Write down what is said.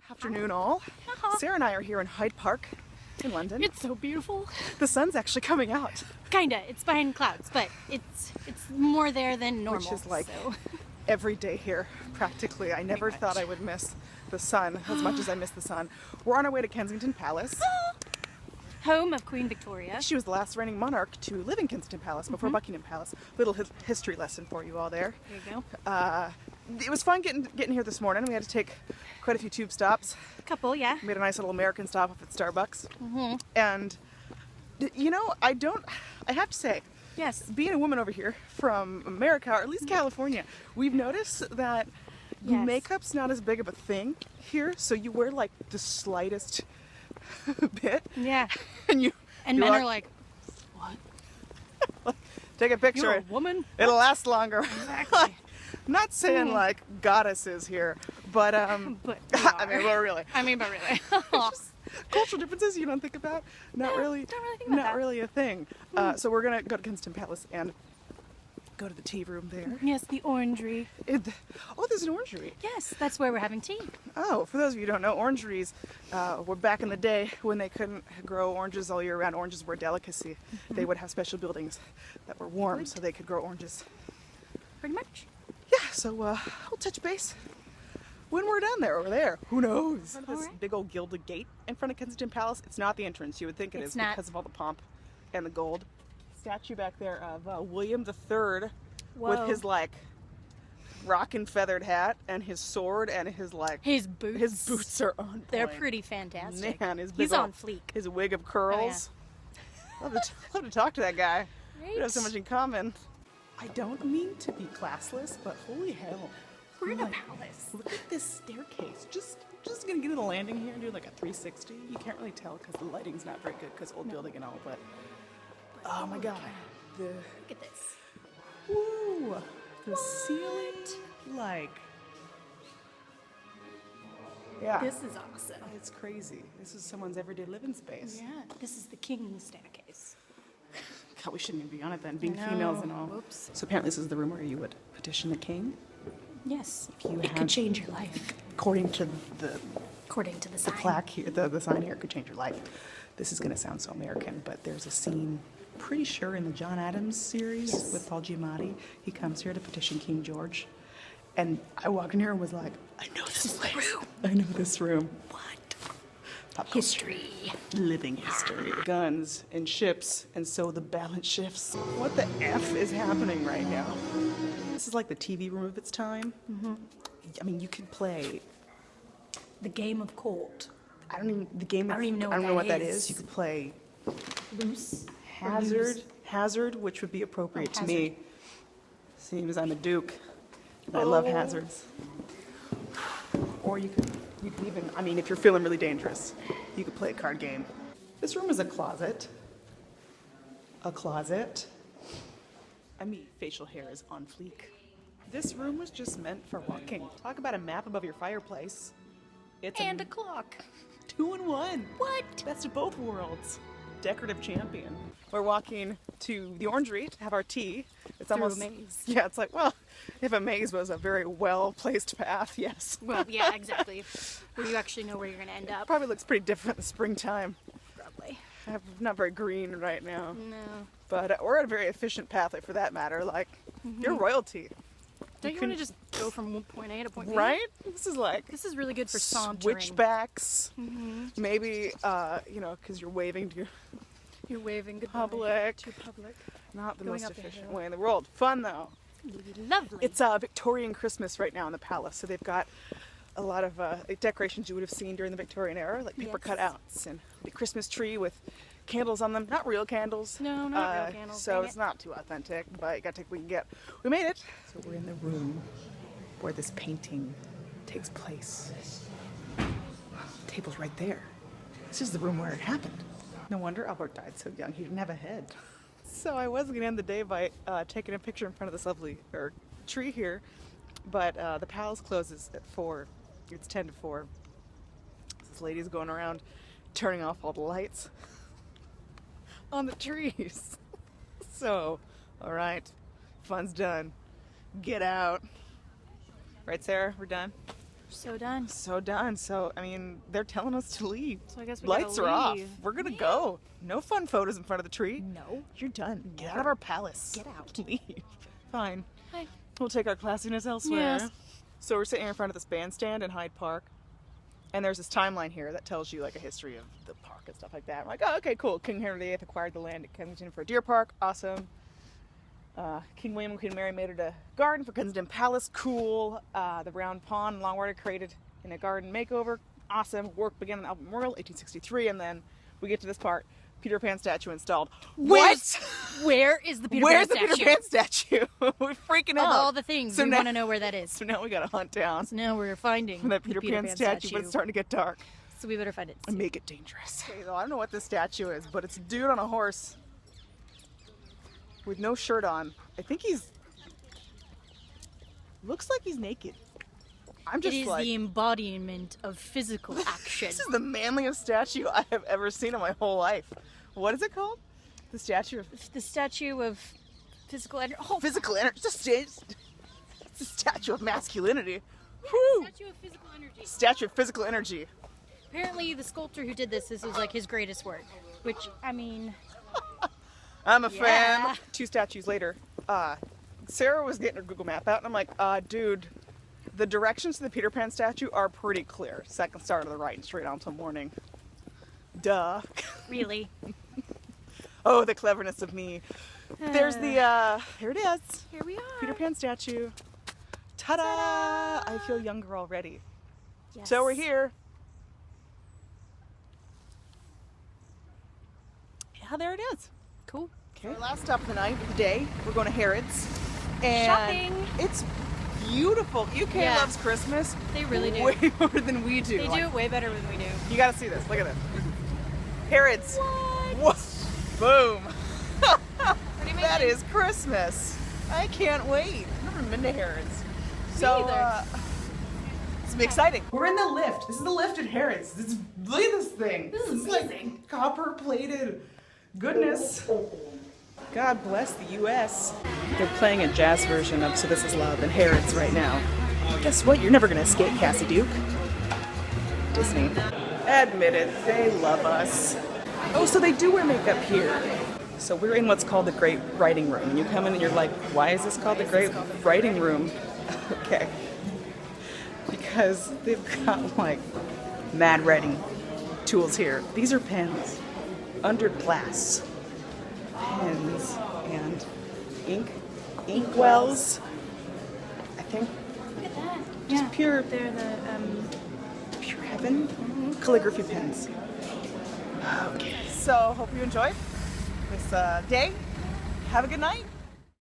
Afternoon all. Sarah and I are here in Hyde Park in London. It's so beautiful. The sun's actually coming out. Kinda. It's behind clouds, but it's more there than normal. Which is like so. every day here, practically. I never thought I would miss the sun as much as I miss the sun. We're on our way to Kensington Palace. Home of Queen Victoria. She was the last reigning monarch to live in Kensington Palace before Buckingham Palace. Little history lesson for you all there. There you go. It was fun getting here this morning. We had to take quite a few tube stops. A couple, yeah. Made a nice little American stop off at Starbucks. And, you know, I have to say, Yes. being a woman over here from America, or at least California, we've noticed that Yes. makeup's not as big of a thing here, so you wear like the slightest bit. Yeah. And And men are like, what? take a picture. You're a woman? It'll last longer. Exactly. I'm not saying like goddesses here, but But I mean, well, really. I mean, but really. Just cultural differences you don't think about. Not No, really. don't really think about not that. really a thing. So we're gonna go to Kensington Palace and go to the tea room there. Yes, the orangery. Oh, there's an orangery. Yes, that's where we're having tea. Oh, for those of you who don't know, orangeries were back in the day when they couldn't grow oranges all year round. Oranges were a delicacy. They would have special buildings that were warm so they could grow oranges. Pretty much. Yeah, so we'll touch base when we're down there over there. Who knows? All This right. big old gilded gate in front of Kensington Palace. It's not the entrance. You would think it It's is not. because of all the pomp and the gold. Statue back there of William III with Whoa. his like rockin' feathered hat and his sword and his like His boots. his boots are on point. They're pretty fantastic. Man, his big He's old- on fleek. His wig of curls. Love to talk to that guy. We have so much in common. I don't mean to be classless, but holy hell. We're in a Like, palace. Look at this staircase. Just gonna get to the landing here and do like a 360. You can't really tell because the lighting's not very good because old building and all, but oh my god. Look at this. Woo! The ceiling, like, yeah. This is awesome. It's crazy. This is someone's everyday living space. Yeah, this is the king's staircase. God, we shouldn't even be on it then, being I know. females and all. Whoops. So apparently this is the room where you would petition the king. Yes, You it have- could change your life. According to the According to the sign. plaque here, the sign here could change your life. This is going to sound so American, but there's a scene, pretty sure in the John Adams series Yes. with Paul Giamatti. He comes here to petition King George. And I walked in here and was like, I know this place. room. I know this room. What? Pop culture. History. Living history. Guns and ships, and so the balance shifts. What the F is happening right now? This is like the TV room of its time. I mean, you could play, The game of court. I don't even know what what that that is. is. You could play Loose. Hazard, which would be appropriate Oh, to me. Seems I'm a duke. And I love Oh. hazards. Or you could even, I mean, if you're feeling really dangerous, you could play a card game. This room is a closet. A closet. I mean, facial hair is on fleek. This room was just meant for walking. Talk about a map above your fireplace. It's And a clock. 2-in-1. What? Best of both worlds. Decorative champion. We're walking to the orangery to have our tea. It's Through a almost maze. Yeah, it's like, well, if a maze was a very well placed path, yes. Well, yeah, exactly. Where you actually know where you're going to end up. Probably looks pretty different in the springtime. Probably. Not very green right now. No. But we're at a very efficient pathway for that matter. Like, you're royalty. Don't you can- want to just go from point A to point B? Right? This is like This is really good for sauntering. switchbacks. Maybe, you know, because you're waving to your You're waving goodbye public. to public. Not the Going most up the efficient hill. way in the world. Fun though. Lovely. It's Victorian Christmas right now in the palace, so they've got a lot of decorations you would have seen during the Victorian era, like paper Yes. cutouts and the Christmas tree with candles on them. Not real candles. No, not real candles, So dang it's it. not too authentic, but you gotta take what you can get. We made it. So we're in the room where this painting takes place. The table's right there. This is the room where it happened. No wonder Albert died so young. He didn't have a head. So I was going to end the day by taking a picture in front of this lovely tree here, but the palace closes at 4. It's 10 to 4. This lady's going around turning off all the lights on the trees. So, all right, fun's done. Get out. Right, Sarah? We're done? So done. So done. So, I mean, they're telling us to leave. So I guess we Lights gotta are off. leave. We're gonna go. No fun photos in front of the tree. No. You're done. Get out Never. of our palace. Get out. Leave. Fine. Hi. We'll take our classiness elsewhere. Yes. So we're sitting in front of this bandstand in Hyde Park, and there's this timeline here that tells you like a history of the park and stuff like that. I'm like, oh, okay, cool. King Henry VIII acquired the land at Kensington for a deer park. Awesome. King William and Queen Mary made it a garden for Kensington Palace. Cool. The round pond, Longwater created in a garden makeover. Awesome. Work began on Albert Memorial, 1863, and then we get to this part. Peter Pan statue installed. What? Where is the Peter Where's Pan the statue? Peter Pan statue? We're freaking Of out. all the things, So we now- want to know where that is. So now we gotta hunt down So now we're finding that the Peter Pan statue, but it's starting to get dark. So we better find it. And make it dangerous. Okay, though, I don't know what this statue is, but it's a dude on a horse with no shirt on. I think he's... looks like he's naked. I'm It just is like... the embodiment of physical action. This is the manliest statue I have ever seen in my whole life. What is it called? The statue of The statue of physical energy. Oh, physical energy. It's a statue of masculinity. Whew. statue of physical energy. Statue of physical energy. Apparently, the sculptor who did this was like his greatest work. Which, I mean, I'm a Yeah. fan. 2 statues later, Sarah was getting her Google map out, and I'm like, dude, the directions to the Peter Pan statue are pretty clear. Second star to the right and straight on until morning. Duh. really. Oh, the cleverness of me. There's the, here it is. Here we are. Peter Pan statue. Ta-da! I feel younger already. Yes. So we're here. Yeah, there it is. Cool. Okay. Our last stop of the night, of the day, we're going to Harrods. And Shopping. It's beautiful. UK Yeah. loves Christmas. They really do. Way more than we do. They Like, do it way better than we do. You gotta see this. Look at this. Harrods. What? Boom. Pretty amazing. That is Christmas. I can't wait. I've never been to Harrods. So, either. it's gonna be exciting. We're in the lift. This is the lift at Harrods. Look at this thing. This is amazing. like copper plated goodness. God bless the U.S. They're playing a jazz version of So This Is Love in Harrods right now. Guess what? You're never gonna escape, Cassie Duke. Disney. Admit it, they love us. Oh, so they do wear makeup here. So we're in what's called the Great Writing Room. And you come in and you're like, why is this called the Great Writing Room? Okay. Because they've got like mad writing tools here. These are pens under glass. Pens and ink wells. I think Look at that. just pure They're the, pure heaven. Calligraphy pens. Okay. So hope you enjoyed this day. Have a good night.